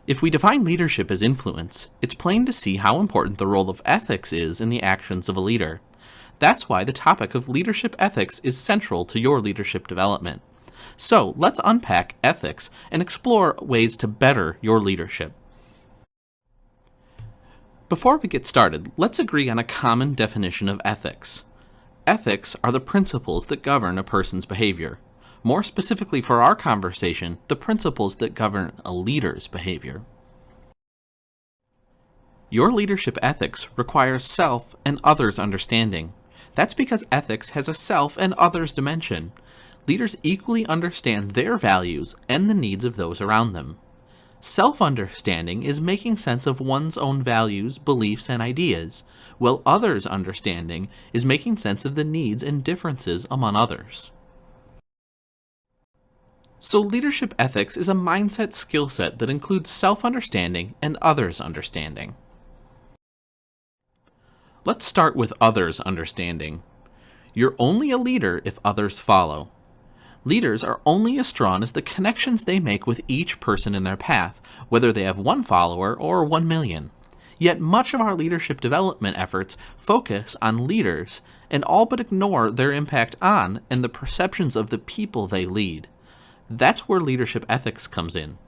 If we define leadership as influence, it's plain to see how important the role of ethics is in the actions of a leader. That's why the topic of leadership ethics is central to your leadership development. So let's unpack ethics and explore ways to better your leadership. Before we get started, let's agree on a common definition of ethics. Ethics are the principles that govern a person's behavior. More specifically for our conversation, the principles that govern a leader's behavior. Your leadership ethics requires self and others understanding. That's because ethics has a self and others dimension. Leaders equally understand their values and the needs of those around them. Self-understanding is making sense of one's own values, beliefs, and ideas, while others' understanding is making sense of the needs and differences among others. So leadership ethics is a mindset skill set that includes self-understanding and others' understanding. Let's start with others' understanding. You're only a leader if others follow. Leaders are only as strong as the connections they make with each person in their path, whether they have one follower or 1 million. Yet much of our leadership development efforts focus on leaders and all but ignore their impact on and the perceptions of the people they lead. That's where leadership ethics comes in.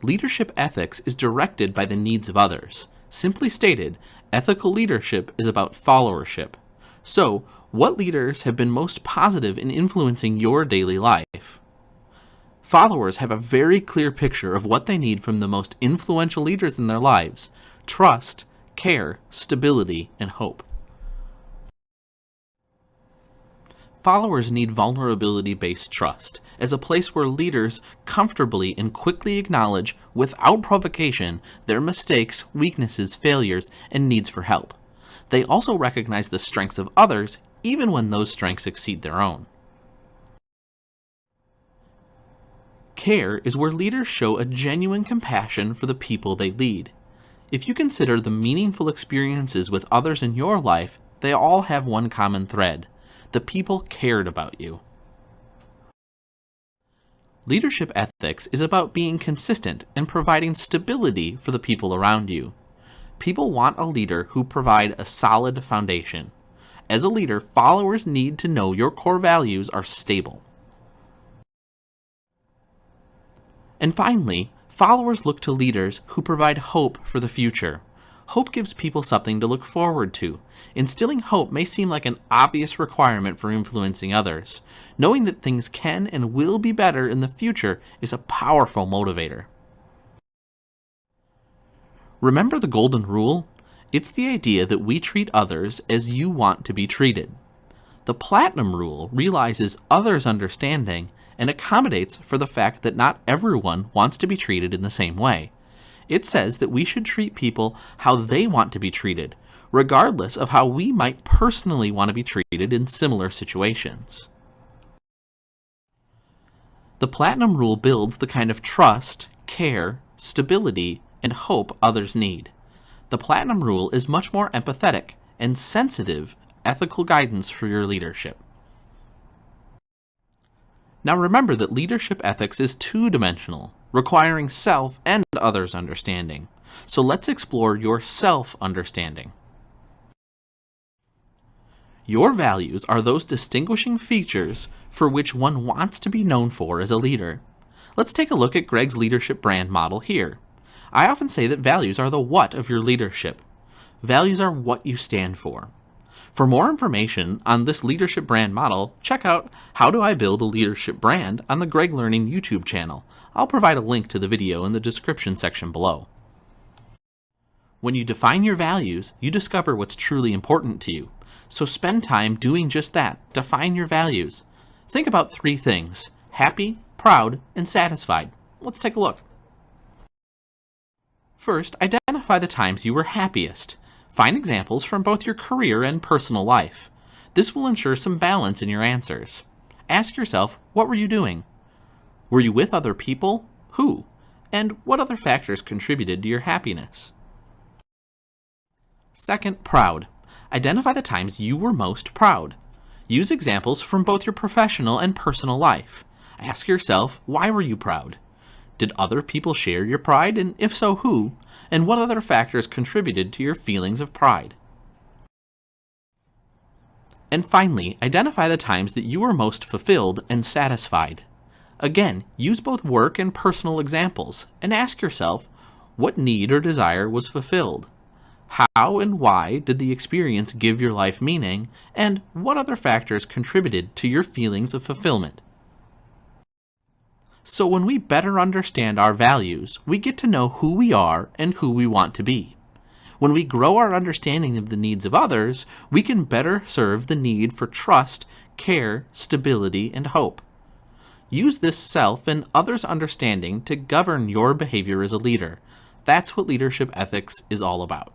Leadership ethics is directed by the needs of others. Simply stated, ethical leadership is about followership. So, what leaders have been most positive in influencing your daily life? Followers have a very clear picture of what they need from the most influential leaders in their lives: trust, care, stability, and hope. Followers need vulnerability-based trust as a place where leaders comfortably and quickly acknowledge, without provocation, their mistakes, weaknesses, failures, and needs for help. They also recognize the strengths of others, even when those strengths exceed their own. Care is where leaders show a genuine compassion for the people they lead. If you consider the meaningful experiences with others in your life, they all have one common thread: the people cared about you. Leadership ethics is about being consistent and providing stability for the people around you. People want a leader who provides a solid foundation. As a leader, followers need to know your core values are stable. And finally, followers look to leaders who provide hope for the future. Hope gives people something to look forward to. Instilling hope may seem like an obvious requirement for influencing others. Knowing that things can and will be better in the future is a powerful motivator. Remember the golden rule? It's the idea that we treat others as you want to be treated. The platinum rule realizes others' understanding and accommodates for the fact that not everyone wants to be treated in the same way. It says that we should treat people how they want to be treated, regardless of how we might personally want to be treated in similar situations. The platinum rule builds the kind of trust, care, stability, and hope others need. The platinum rule is much more empathetic and sensitive ethical guidance for your leadership. Now remember that leadership ethics is two-dimensional, requiring self and others' understanding. So let's explore your self-understanding. Your values are those distinguishing features for which one wants to be known for as a leader. Let's take a look at GREGG's leadership brand model here. I often say that values are the what of your leadership. Values are what you stand for. For more information on this leadership brand model, check out How Do I Build a Leadership Brand on the GREGG Learning YouTube channel. I'll provide a link to the video in the description section below. When you define your values, you discover what's truly important to you. So spend time doing just that. Define your values. Think about 3 things: happy, proud, and satisfied. Let's take a look. First, identify the times you were happiest. Find examples from both your career and personal life. This will ensure some balance in your answers. Ask yourself, what were you doing? Were you with other people? Who? And what other factors contributed to your happiness? Second, proud. Identify the times you were most proud. Use examples from both your professional and personal life. Ask yourself, why were you proud? Did other people share your pride, and if so, who? And what other factors contributed to your feelings of pride? And finally, identify the times that you were most fulfilled and satisfied. Again, use both work and personal examples, and ask yourself, what need or desire was fulfilled? How and why did the experience give your life meaning, and what other factors contributed to your feelings of fulfillment? So when we better understand our values, we get to know who we are and who we want to be. When we grow our understanding of the needs of others, we can better serve the need for trust, care, stability, and hope. Use this self and others' understanding to govern your behavior as a leader. That's what leadership ethics is all about.